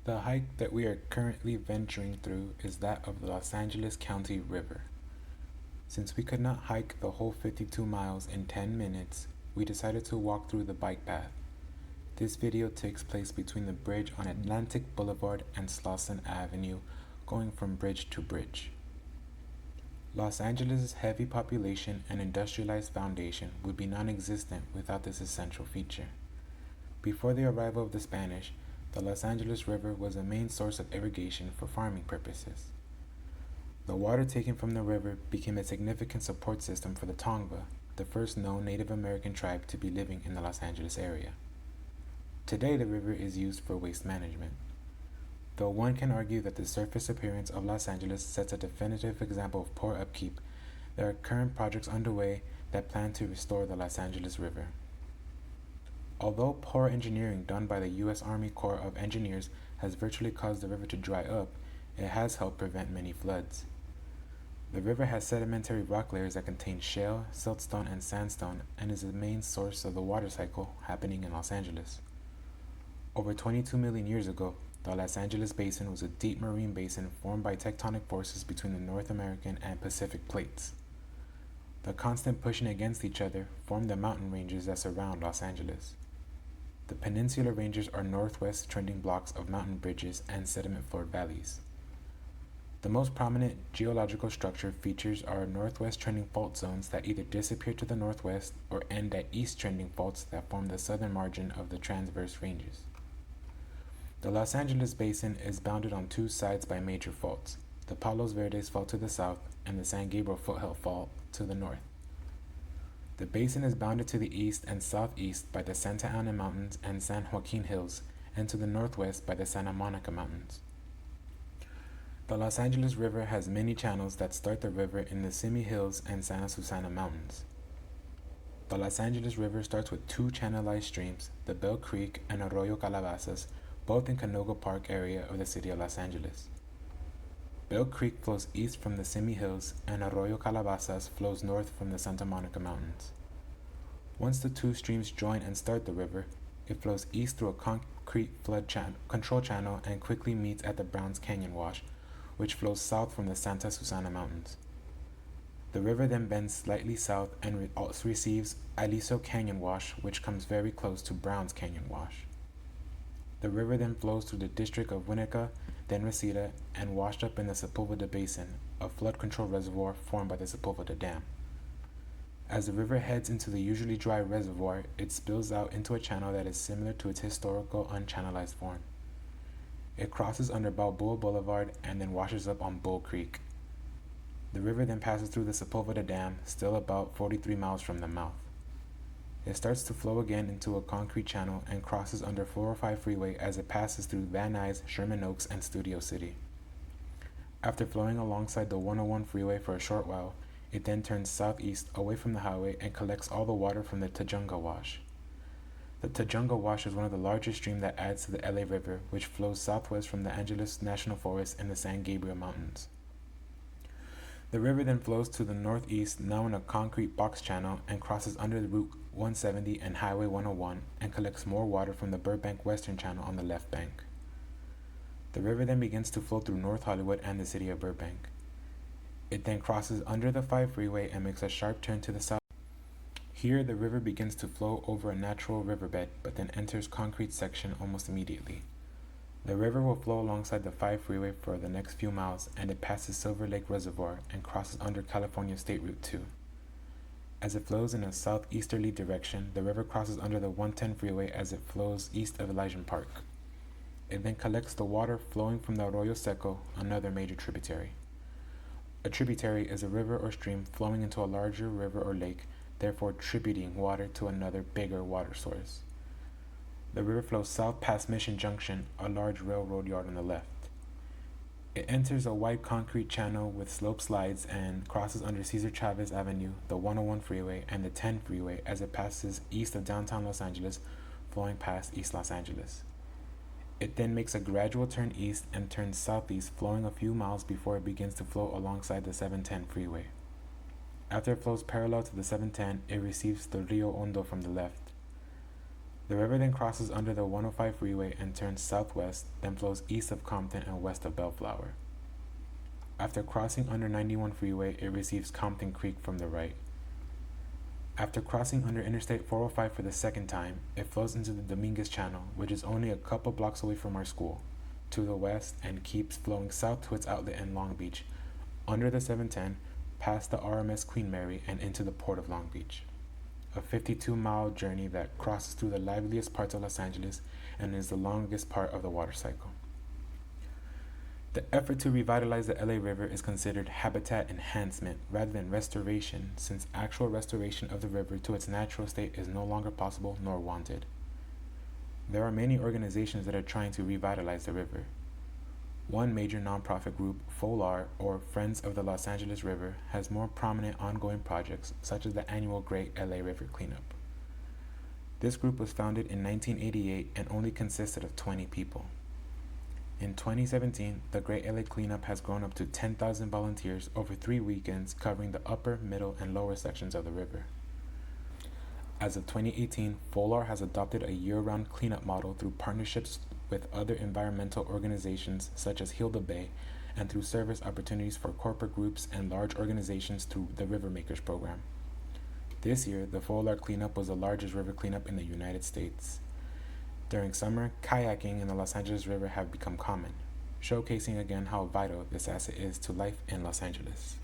The hike that we are currently venturing through is that of the Los Angeles County River. Since we could not hike the whole 52 miles in 10 minutes, we decided to walk through the bike path. This video takes place between the bridge on Atlantic Boulevard and Slauson Avenue, going from bridge to bridge. Los Angeles' heavy population and industrialized foundation would be non-existent without this essential feature. Before the arrival of the Spanish, the Los Angeles River was a main source of irrigation for farming purposes. The water taken from the river became a significant support system for the Tongva, the first known Native American tribe to be living in the Los Angeles area. Today, the river is used for waste management. Though one can argue that the surface appearance of Los Angeles sets a definitive example of poor upkeep, there are current projects underway that plan to restore the Los Angeles River. Although poor engineering done by the U.S. Army Corps of Engineers has virtually caused the river to dry up, it has helped prevent many floods. The river has sedimentary rock layers that contain shale, siltstone, and sandstone, and is the main source of the water cycle happening in Los Angeles. Over 22 million years ago, the Los Angeles Basin was a deep marine basin formed by tectonic forces between the North American and Pacific plates. The constant pushing against each other formed the mountain ranges that surround Los Angeles. The peninsular ranges are northwest trending blocks of mountain bridges and sediment-floored valleys. The most prominent geological structure features are northwest trending fault zones that either disappear to the northwest or end at east trending faults that form the southern margin of the transverse ranges. The Los Angeles Basin is bounded on two sides by major faults, the Palos Verdes Fault to the south and the San Gabriel Foothill Fault to the north. The basin is bounded to the east and southeast by the Santa Ana Mountains and San Joaquin Hills, and to the northwest by the Santa Monica Mountains. The Los Angeles River has many channels that start the river in the Simi Hills and Santa Susana Mountains. The Los Angeles River starts with two channelized streams, the Bell Creek and Arroyo Calabasas, both in Canoga Park area of the city of Los Angeles. Bell Creek flows east from the Simi Hills, and Arroyo Calabasas flows north from the Santa Monica Mountains. Once the two streams join and start the river, it flows east through a concrete flood control channel and quickly meets at the Browns Canyon Wash, which flows south from the Santa Susana Mountains. The river then bends slightly south and receives Aliso Canyon Wash, which comes very close to Browns Canyon Wash. The river then flows through the district of Winnetka, then Reseda, and washed up in the Sepulveda Basin, a flood control reservoir formed by the Sepulveda Dam. As the river heads into the usually dry reservoir, it spills out into a channel that is similar to its historical unchannelized form. It crosses under Balboa Boulevard and then washes up on Bull Creek. The river then passes through the Sepulveda Dam, still about 43 miles from the mouth. It starts to flow again into a concrete channel and crosses under 405 freeway as it passes through Van Nuys, Sherman Oaks, and Studio City. After flowing alongside the 101 freeway for a short while, it then turns southeast away from the highway and collects all the water from the Tujunga Wash. The Tujunga Wash is one of the largest streams that adds to the LA River, which flows southwest from the Angeles National Forest in the San Gabriel Mountains. The river then flows to the northeast, now in a concrete box channel, and crosses under the Route 170 and Highway 101 and collects more water from the Burbank Western Channel on the left bank. The river then begins to flow through North Hollywood and the city of Burbank. It then crosses under the 5 freeway and makes a sharp turn to the south. Here, the river begins to flow over a natural riverbed, but then enters concrete section almost immediately. The river will flow alongside the 5 freeway for the next few miles, and it passes Silver Lake Reservoir and crosses under California State Route 2. As it flows in a southeasterly direction, the river crosses under the 110 freeway as it flows east of Elysian Park. It then collects the water flowing from the Arroyo Seco, another major tributary. A tributary is a river or stream flowing into a larger river or lake, therefore tributing water to another bigger water source. The river flows south past Mission Junction, a large railroad yard on the left. It enters a wide concrete channel with slope slides and crosses under Cesar Chavez Avenue, the 101 freeway, and the 10 freeway as it passes east of downtown Los Angeles, flowing past East Los Angeles. It then makes a gradual turn east and turns southeast, flowing a few miles before it begins to flow alongside the 710 freeway. After it flows parallel to the 710, it receives the Rio Hondo from the left. The river then crosses under the 105 freeway and turns southwest, then flows east of Compton and west of Bellflower. After crossing under 91 freeway, it receives Compton Creek from the right. After crossing under Interstate 405 for the second time, it flows into the Dominguez Channel, which is only a couple blocks away from our school, to the west, and keeps flowing south to its outlet in Long Beach, under the 710, past the RMS Queen Mary, and into the Port of Long Beach. A 52-mile journey that crosses through the liveliest parts of Los Angeles and is the longest part of the water cycle. The effort to revitalize the LA River is considered habitat enhancement rather than restoration, since actual restoration of the river to its natural state is no longer possible nor wanted. There are many organizations that are trying to revitalize the river. One major nonprofit group, FOLAR, or Friends of the Los Angeles River, has more prominent ongoing projects, such as the annual Great LA River Cleanup. This group was founded in 1988 and only consisted of 20 people. In 2017, the Great LA Cleanup has grown up to 10,000 volunteers over 3 weekends covering the upper, middle, and lower sections of the river. As of 2018, FOLAR has adopted a year-round cleanup model through partnerships with other environmental organizations such as Heal the Bay, and through service opportunities for corporate groups and large organizations through the River Makers program. This year, the FOLAR cleanup was the largest river cleanup in the United States. During summer, kayaking in the Los Angeles River have become common, showcasing again how vital this asset is to life in Los Angeles.